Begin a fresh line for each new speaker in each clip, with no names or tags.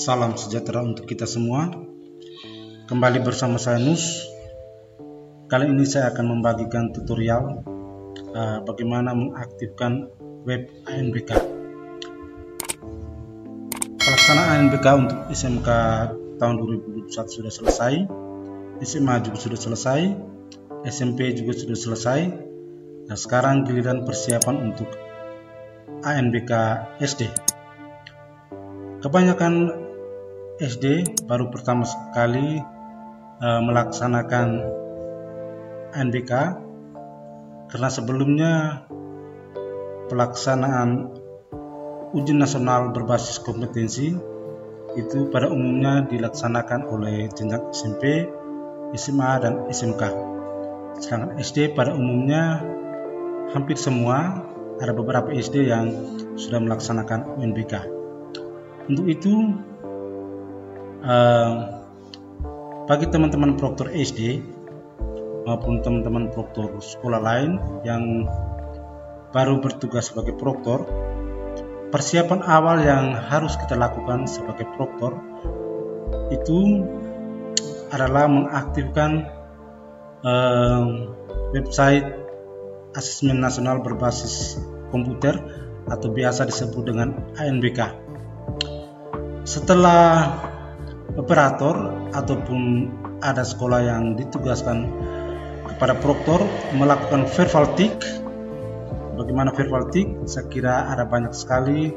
Salam sejahtera untuk kita semua. Kembali bersama saya Nus. Kali ini saya akan membagikan tutorial bagaimana mengaktifkan web ANBK. Pelaksanaan ANBK untuk SMK tahun 2021 sudah selesai, SMA juga sudah selesai, SMP juga sudah selesai. Nah, sekarang giliran persiapan untuk ANBK SD. Kebanyakan SD baru pertama sekali melaksanakan ANBK karena sebelumnya pelaksanaan ujian nasional berbasis kompetensi itu pada umumnya dilaksanakan oleh jenjang SMP, SMA, dan SMK. Sedangkan SD pada umumnya hampir semua, ada beberapa SD yang sudah melaksanakan UNBK. Untuk itu, bagi teman-teman proktor SD maupun teman-teman proktor sekolah lain yang baru bertugas sebagai proktor, persiapan awal yang harus kita lakukan sebagai proktor itu adalah mengaktifkan website asesmen nasional berbasis komputer atau biasa disebut dengan ANBK. Setelah operator ataupun ada sekolah yang ditugaskan kepada proktor melakukan verbal tick. Bagaimana verbal tick? Saya kira ada banyak sekali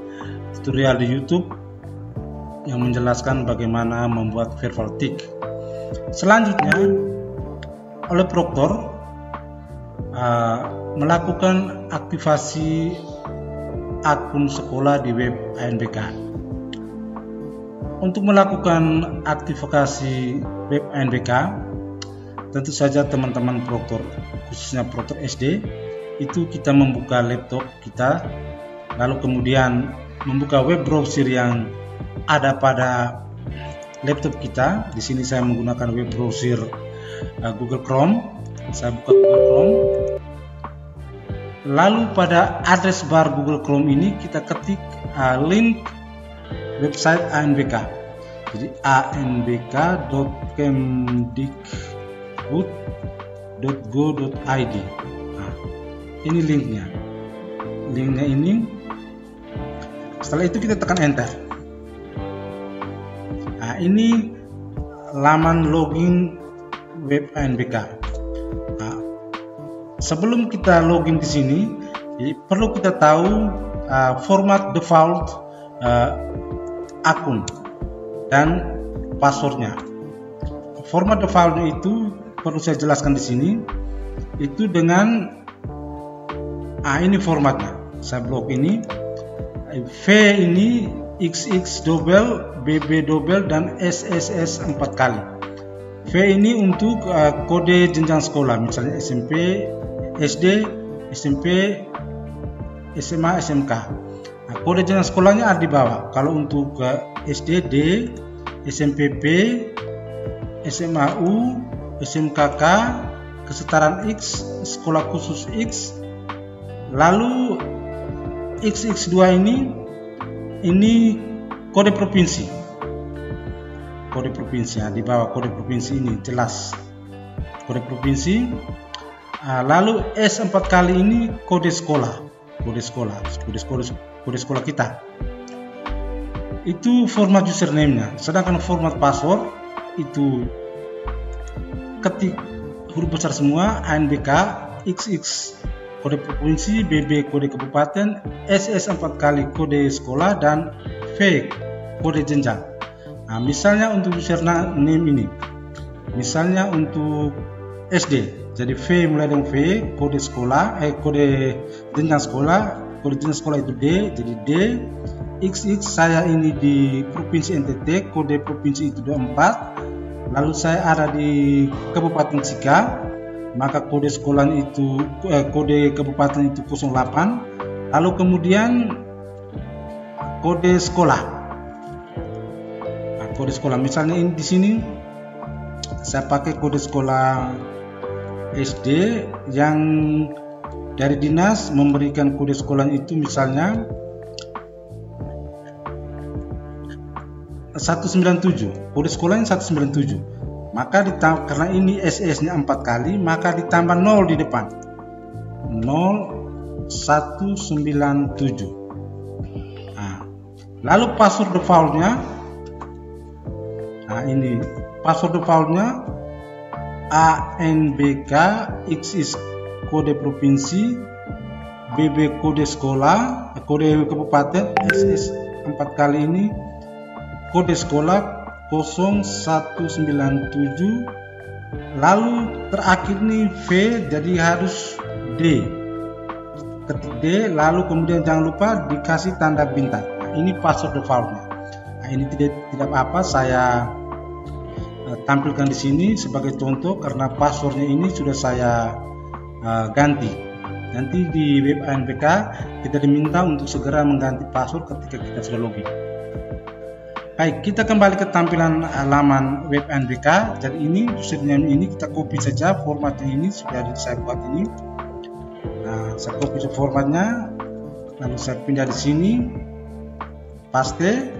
tutorial di YouTube yang menjelaskan bagaimana membuat verbal tick. Selanjutnya, oleh proktor melakukan aktivasi akun sekolah di web ANBK. Untuk melakukan aktivasi web ANBK, tentu saja teman-teman proktor, khususnya proktor SD, itu kita membuka laptop kita, lalu kemudian membuka web browser yang ada pada laptop kita. Di sini saya menggunakan web browser Google Chrome. Saya buka Google Chrome. Lalu pada address bar Google Chrome ini kita ketik link website ANBK. Jadi anbk.kemdikbud.go.id. Nah, ini linknya. Linknya ini. Setelah itu kita tekan enter. Nah, ini laman login web ANBK. Nah, sebelum kita login di sini, perlu kita tahu format default akun dan passwordnya. Format defaultnya itu perlu saya jelaskan di sini. Itu dengan ini formatnya. Saya blok ini. V ini XX double, BB double, dan SSS 4 kali. V ini untuk kode jenjang sekolah, misalnya SMP, SD, SMP, SMA, SMK. Nah, kode jenjang sekolahnya ada di bawah. Kalau untuk SD D, SMP B, SMA U, SMK K, kesetaraan X, sekolah khusus X. Lalu XX2 ini kode provinsi. Kode provinsi, di bawah kode provinsi ini jelas. Kode provinsi. Lalu S4 kali ini kode sekolah. Kode sekolah kita. Itu format username-nya. Sedangkan format password itu ketik huruf besar semua, ANBK, XX kode provinsi, BB kode kabupaten, SS 4 kali kode sekolah, dan V kode jenjang. Nah, misalnya untuk username ini, misalnya untuk SD, jadi V mulai dengan V, kode sekolah, kode jenjang sekolah, kode jenjang sekolah itu D, jadi D. XX saya ini di Provinsi NTT, kode provinsi itu 24. Lalu saya ada di Kabupaten Sika, maka kode sekolah itu kode kabupaten itu 08. Lalu kemudian kode sekolah. Nah, kode sekolah misalnya ini di sini saya pakai kode sekolah SD yang dari dinas memberikan kode sekolah itu misalnya 197, kode sekolahnya 197. Maka karena ini SS-nya 4 kali, maka ditambah 0 di depan. 0197. Nah, lalu password defaultnya, nah ini password defaultnya ANBK, X is kode provinsi, BB kode sekolah, kode kabupaten, SS 4 kali ini kode sekolah 0197, lalu terakhir nih V, jadi harus D, ketik D, lalu kemudian jangan lupa dikasih tanda bintang. Nah, ini password defaultnya. Nah, ini tidak apa-apa saya tampilkan di sini sebagai contoh karena passwordnya ini sudah saya ganti. Nanti di web ANBK kita diminta untuk segera mengganti password ketika kita sudah login. Baik, kita kembali ke tampilan halaman web ANBK. Jadi ini username ini kita copy saja, formatnya ini sudah saya buat ini. Nah, saya copy formatnya, lalu saya pindah di sini, paste,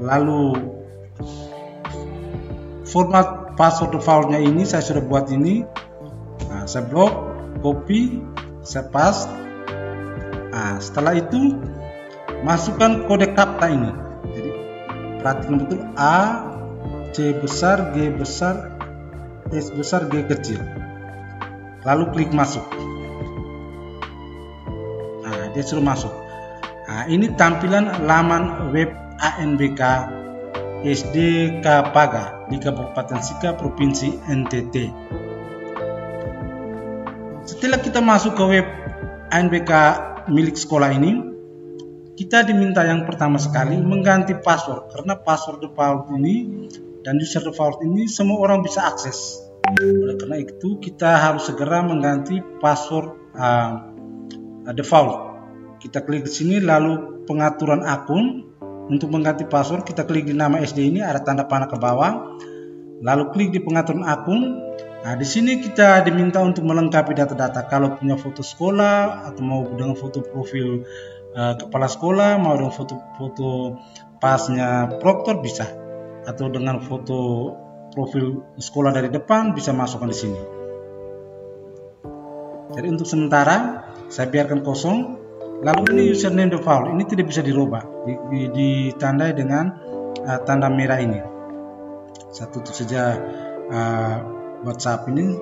lalu format password defaultnya ini saya sudah buat ini. Nah, saya blok, copy, saya paste. Nah, setelah itu masukkan kode kapta ini. Jadi perhatikan betul, A, C besar, G besar, S besar, G kecil. Lalu klik masuk. Nah, dia sudah masuk. Nah, ini tampilan laman web ANBK SDK Paga di Kabupaten Sika, Provinsi NTT. Setelah kita masuk ke web ANBK milik sekolah ini, kita diminta yang pertama sekali mengganti password, karena password default ini dan user default ini semua orang bisa akses. Oleh karena itu kita harus segera mengganti password default. Kita klik di sini, lalu pengaturan akun. Untuk mengganti password kita klik di nama SD ini, ada tanda panah ke bawah, lalu klik di pengaturan akun. Nah, di sini kita diminta untuk melengkapi data-data. Kalau punya foto sekolah atau mau dengan foto profil kepala sekolah, mau dengan foto pasnya proktor bisa, atau dengan foto profil sekolah dari depan bisa masukkan di sini. Jadi untuk sementara saya biarkan kosong. Lalu ini username default, ini tidak bisa dirubah, ditandai dengan tanda merah ini. Saya tutup saja WhatsApp ini.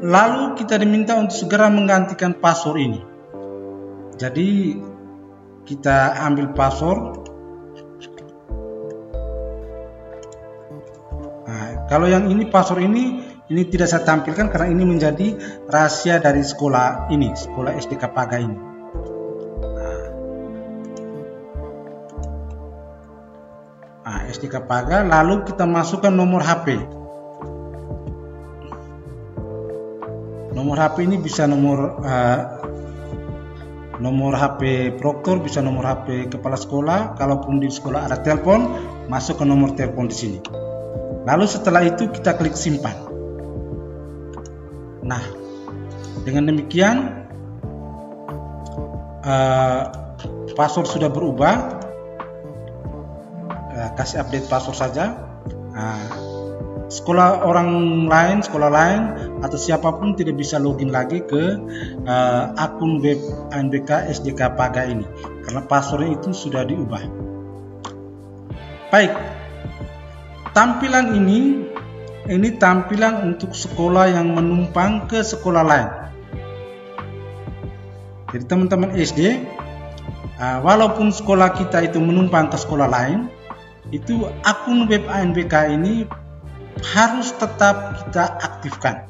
Lalu kita diminta untuk segera menggantikan password ini. Jadi kita ambil password. Nah, kalau yang ini password ini tidak saya tampilkan karena ini menjadi rahasia dari sekolah ini, sekolah SDK Paga ini. Nah, SDK Paga, lalu kita masukkan nomor HP. Nomor HP ini bisa nomor HP proktor, bisa nomor HP kepala sekolah. Kalaupun di sekolah ada telepon, masuk ke nomor telepon di sini. Lalu setelah itu kita klik simpan. Nah, dengan demikian password sudah berubah. Kasih update password saja. Sekolah lain atau siapapun tidak bisa login lagi ke akun web ANBK SDK Paga ini karena passwordnya itu sudah diubah. Baik, tampilan ini tampilan untuk sekolah yang menumpang ke sekolah lain. Jadi teman-teman SD, walaupun sekolah kita itu menumpang ke sekolah lain, itu akun web ANBK ini harus tetap kita aktifkan.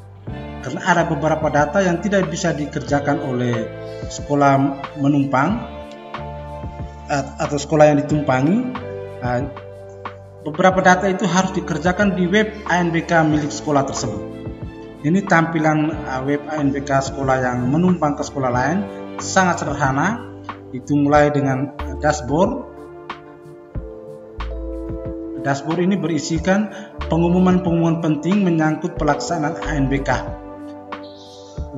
Karena ada beberapa data yang tidak bisa dikerjakan oleh sekolah menumpang atau sekolah yang ditumpangi. Beberapa data itu harus dikerjakan di web ANBK milik sekolah tersebut. Ini tampilan web ANBK sekolah yang menumpang ke sekolah lain, sangat sederhana. Itu mulai dengan dashboard. Dashboard ini berisikan pengumuman-pengumuman penting menyangkut pelaksanaan ANBK.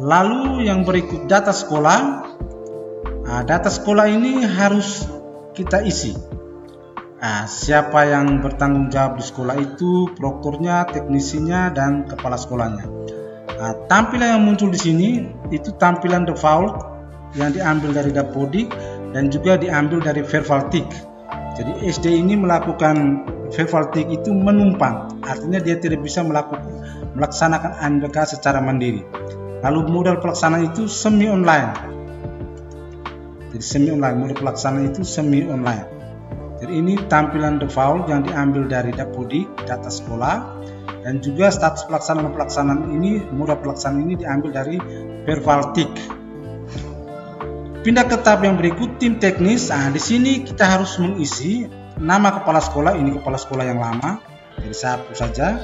Lalu yang berikut data sekolah. Data sekolah ini harus kita isi. siapa yang bertanggung jawab di sekolah itu, proktornya, teknisinya, dan kepala sekolahnya. Tampilan yang muncul di sini itu tampilan default yang diambil dari Dapodik dan juga diambil dari Vervaltik. Jadi SD ini melakukan Vervaltik itu menumpang, artinya dia tidak bisa melaksanakan ANBK secara mandiri. Lalu modal pelaksanaan itu semi online. Jadi semi online, modal pelaksanaan itu semi online. Jadi ini tampilan default yang diambil dari Dapodik, data sekolah, dan juga status pelaksanaan ini, modal pelaksanaan ini diambil dari Vervaltik. Pindah ke tab yang berikut, tim teknis. Di sini kita harus mengisi nama kepala sekolah. Ini kepala sekolah yang lama, jadi saya hapus saja.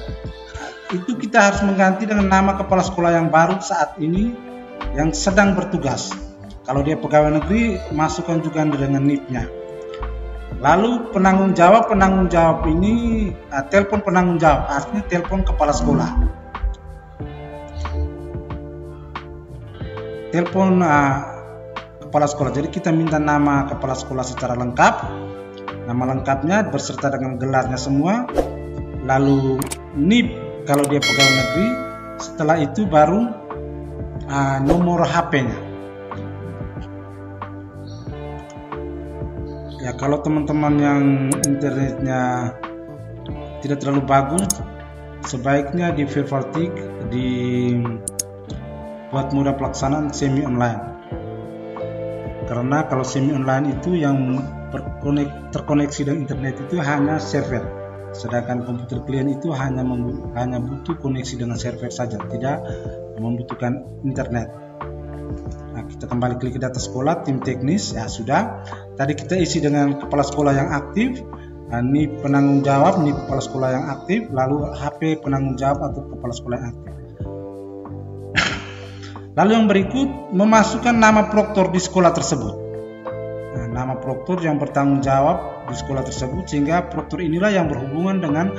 Itu kita harus mengganti dengan nama kepala sekolah yang baru saat ini yang sedang bertugas. Kalau dia pegawai negeri, masukkan juga dengan NIP-nya. Lalu penanggung jawab ini telepon penanggung jawab, artinya telepon kepala sekolah. Telepon kepala sekolah. Jadi kita minta nama kepala sekolah secara lengkap, nama lengkapnya berserta dengan gelarnya semua. Lalu NIP kalau dia pegawai negeri. Setelah itu baru nomor HP-nya. Ya, kalau teman-teman yang internetnya tidak terlalu bagus, sebaiknya di Vervaltik dibuat mudah pelaksanaan semi online. Karena kalau semi online itu yang terkoneksi dengan internet itu hanya server, sedangkan komputer klien itu hanya butuh koneksi dengan server saja, tidak membutuhkan internet. Nah, kita kembali klik ke data sekolah, tim teknis. Ya sudah, tadi kita isi dengan kepala sekolah yang aktif, NIP penanggung jawab, NIP kepala sekolah yang aktif, lalu HP penanggung jawab atau kepala sekolah yang aktif. Lalu yang berikut, memasukkan nama proktor di sekolah tersebut. Nah, nama proktor yang bertanggung jawab di sekolah tersebut, sehingga proktor inilah yang berhubungan dengan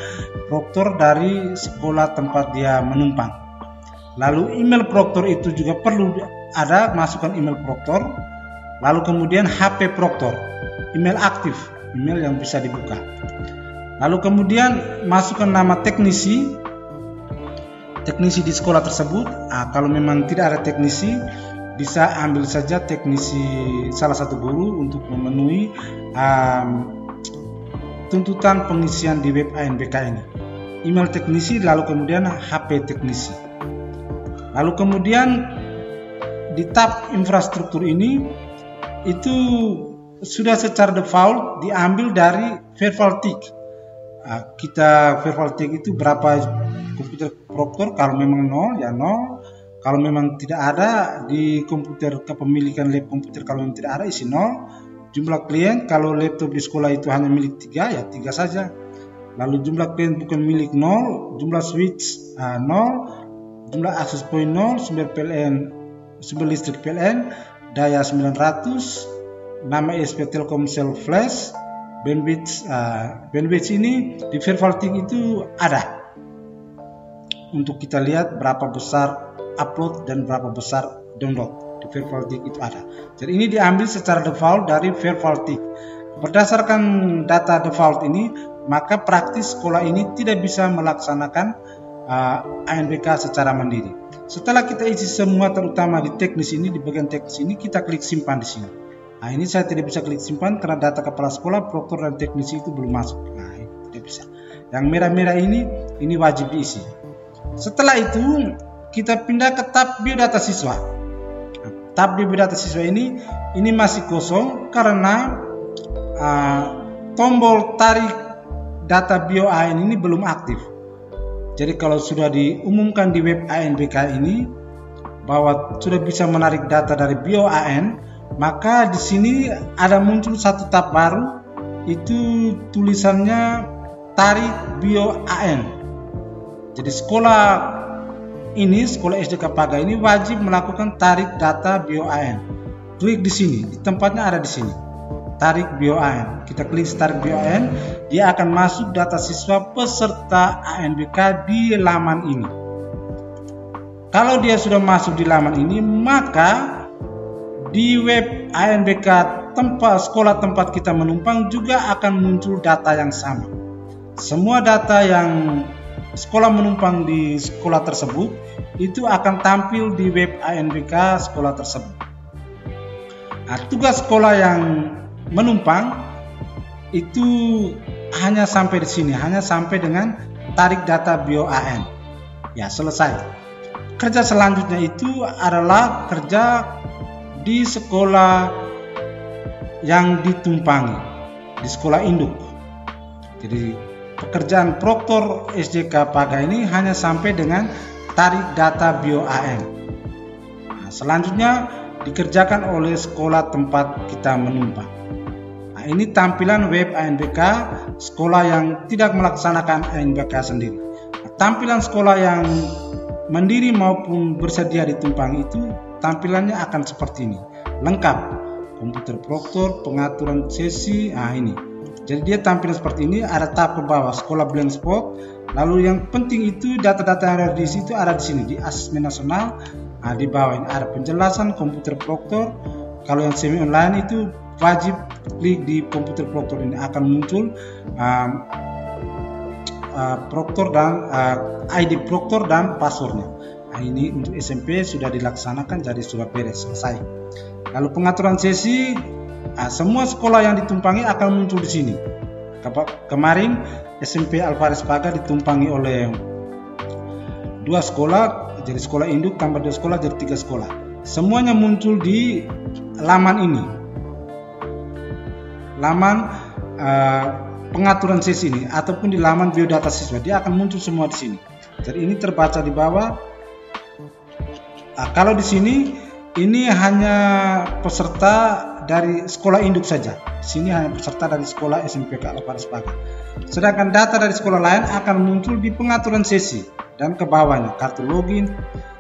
proktor dari sekolah tempat dia menumpang. Lalu email proktor itu juga perlu ada, masukkan email proktor. Lalu kemudian HP proktor, email aktif, email yang bisa dibuka. Lalu kemudian masukkan nama teknisi di sekolah tersebut. Kalau memang tidak ada teknisi, bisa ambil saja teknisi salah satu guru untuk memenuhi tuntutan pengisian di web ANBK ini. Email teknisi, lalu kemudian HP teknisi. Lalu kemudian di tab infrastruktur ini itu sudah secara default diambil dari Vervaltik. Kita Vervaltik itu berapa komputer proktor, kalau memang 0 ya 0, kalau memang tidak ada di komputer kepemilikan lab komputer, kalau memang tidak ada isi 0. Jumlah klien, kalau laptop di sekolah itu hanya milik 3 ya 3 saja. Lalu jumlah klien bukan milik 0, jumlah switch 0, jumlah akses point 0, sumber listrik PLN, daya 900, nama ISP Telkomsel Flash, bandwidth ini di Vervaltik itu ada. Untuk kita lihat berapa besar upload dan berapa besar download, di Vervaltik itu ada. Jadi ini diambil secara default dari Vervaltik. Berdasarkan data default ini, maka praktis sekolah ini tidak bisa melaksanakan ANBK secara mandiri. Setelah kita isi semua, terutama di teknis ini, di bagian teknis ini, kita klik simpan di sini. Nah, ini saya tidak bisa klik simpan karena data kepala sekolah, proktor dan teknisi itu belum masuk. Nah, ini tidak bisa. Yang merah-merah ini wajib diisi. Setelah itu kita pindah ke tab biodata siswa. Nah, tab biodata siswa ini masih kosong karena tombol tarik data BioAN ini belum aktif. Jadi kalau sudah diumumkan di web ANBK ini bahwa sudah bisa menarik data dari BioAN, maka di sini ada muncul satu tab baru, itu tulisannya tarik BioAN. Jadi sekolah SD Kapaga ini wajib melakukan tarik data BioAN. Klik di sini, di tempatnya ada di sini. Tarik BioAN. Kita klik tarik BioAN, dia akan masuk data siswa peserta ANBK di laman ini. Kalau dia sudah masuk di laman ini, maka di web ANBK sekolah tempat kita menumpang juga akan muncul data yang sama. Semua data yang sekolah menumpang di sekolah tersebut itu akan tampil di web ANBK sekolah tersebut. Nah, tugas sekolah yang menumpang itu hanya sampai di sini, hanya sampai dengan tarik data BOAN. Ya, selesai. Kerja selanjutnya itu adalah kerja di sekolah yang ditumpangi, di sekolah induk. Jadi pekerjaan Proktor SDK Paga ini hanya sampai dengan tarik data BOAN. Nah, selanjutnya dikerjakan oleh sekolah tempat kita menumpang. Nah, ini tampilan web ANBK sekolah yang tidak melaksanakan ANBK sendiri. Nah, tampilan sekolah yang mandiri maupun bersedia ditumpang itu tampilannya akan seperti ini, lengkap, komputer Proktor, pengaturan sesi. Nah, ini jadi dia tampilan seperti ini, ada tab ke bawah sekolah blank spot. Lalu yang penting itu data-data yang ada di situ ada di sini di asesmen nasional. Nah, di bawah ini ada penjelasan komputer Proktor. Kalau yang semi online itu wajib klik di komputer Proktor, ini akan muncul Proktor dan ID Proktor dan passwordnya. Nah, ini untuk SMP sudah dilaksanakan, jadi sudah beres, selesai. Lalu pengaturan sesi, semua sekolah yang ditumpangi akan muncul di sini. Kemarin SMP Alvarez Paga ditumpangi oleh 2 sekolah, jadi sekolah induk tambah 2 sekolah jadi 3 sekolah. Semuanya muncul di laman ini, laman pengaturan sesi ini, ataupun di laman biodata siswa. Dia akan muncul semua di sini. Jadi ini terbaca di bawah. Kalau di sini ini hanya peserta dari sekolah induk saja. Di sini hanya peserta dari sekolah SMPK Alvarez Paga. Sedangkan data dari sekolah lain akan muncul di pengaturan sesi dan ke bawahnya kartu login,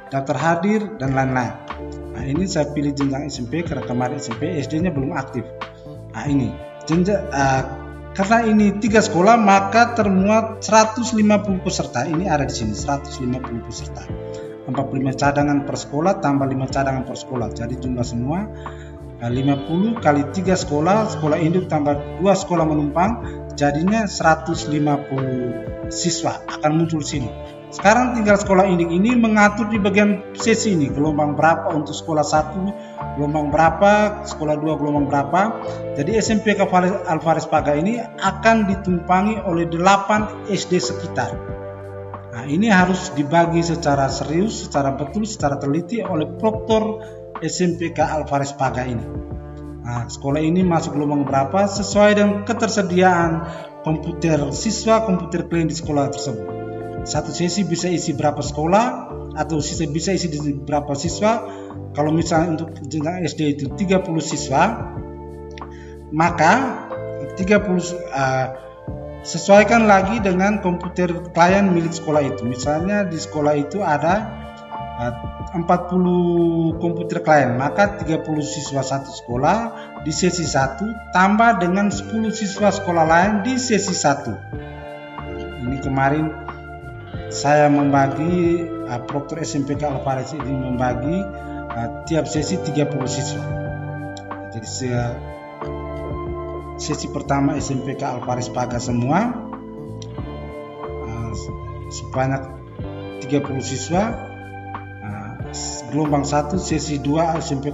daftar hadir dan lain-lain. Nah, ini saya pilih jenjang SMP karena kemarin SMP SD-nya belum aktif. Nah, ini jenjang karena ini 3 sekolah maka termuat 150 peserta. Ini ada di sini 150 peserta. 45 cadangan per sekolah tambah 5 cadangan per sekolah. Jadi jumlah semua 50 kali 3 sekolah, sekolah induk tambah 2 sekolah menumpang, jadinya 150 siswa akan muncul sini. Sekarang tinggal sekolah induk ini mengatur di bagian sesi ini, gelombang berapa untuk sekolah 1, gelombang berapa, sekolah 2 gelombang berapa. Jadi SMPK Alvarez Paga ini akan ditumpangi oleh 8 SD sekitar. Nah, ini harus dibagi secara serius, secara betul, secara teliti oleh Proktor SMPK Alvarez Paga ini. Nah, sekolah ini masuk gelombang berapa sesuai dengan ketersediaan komputer siswa, komputer klien di sekolah tersebut. Satu sesi bisa isi berapa sekolah atau bisa isi berapa siswa. Kalau misalnya untuk jenjang SD itu 30 siswa, maka 30 sesuaikan lagi dengan komputer klien milik sekolah itu. Misalnya di sekolah itu ada 40 komputer klien, maka 30 siswa satu sekolah di sesi 1 tambah dengan 10 siswa sekolah lain di sesi 1. Ini kemarin saya membagi, Proktor SMPK Alvarez ini membagi tiap sesi 30 siswa. Jadi sesi pertama SMPK Alvarez Paga semua sebanyak 30 siswa. Gelombang 1 sesi 2 SMP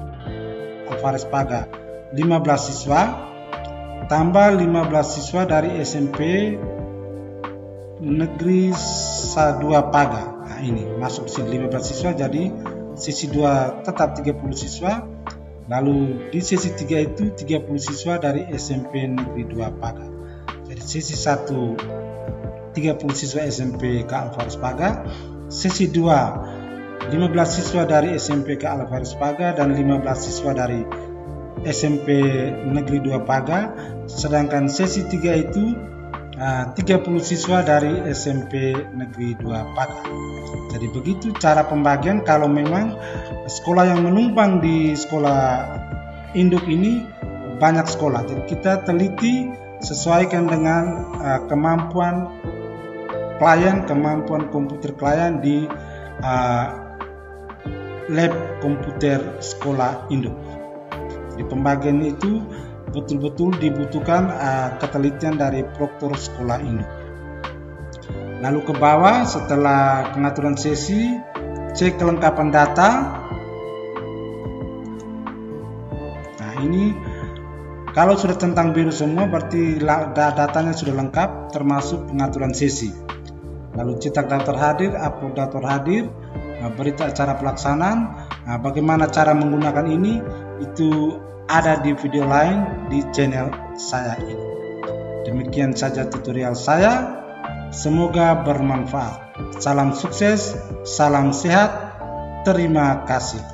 Alvarez Paga 15 siswa tambah 15 siswa dari SMP Negeri 2 Paga. Nah, ini masuk di sini 15 siswa, jadi sesi 2 tetap 30 siswa. Lalu di sesi 3 itu 30 siswa dari SMP Negeri 2 Paga. Jadi sesi 1 30 siswa SMP Alvarez Paga, sesi 2 15 siswa dari SMP Alvarez Paga dan 15 siswa dari SMP Negeri 2 Paga, sedangkan sesi 3 itu 30 siswa dari SMP Negeri 2 Paga. Jadi begitu cara pembagian kalau memang sekolah yang menumpang di sekolah induk ini banyak sekolah. Jadi kita teliti sesuaikan dengan kemampuan klien, kemampuan komputer klien di lab komputer sekolah induk. Di pembagian itu betul-betul dibutuhkan ketelitian dari proktor sekolah ini. Lalu ke bawah, setelah pengaturan sesi, cek kelengkapan data. Nah, ini kalau sudah centang biru semua berarti datanya sudah lengkap termasuk pengaturan sesi. Lalu cetak daftar hadir, upload daftar hadir, berita acara pelaksanaan. Bagaimana cara menggunakan ini itu ada di video lain di channel saya ini. Demikian saja tutorial saya. Semoga bermanfaat. Salam sukses, salam sehat. Terima kasih.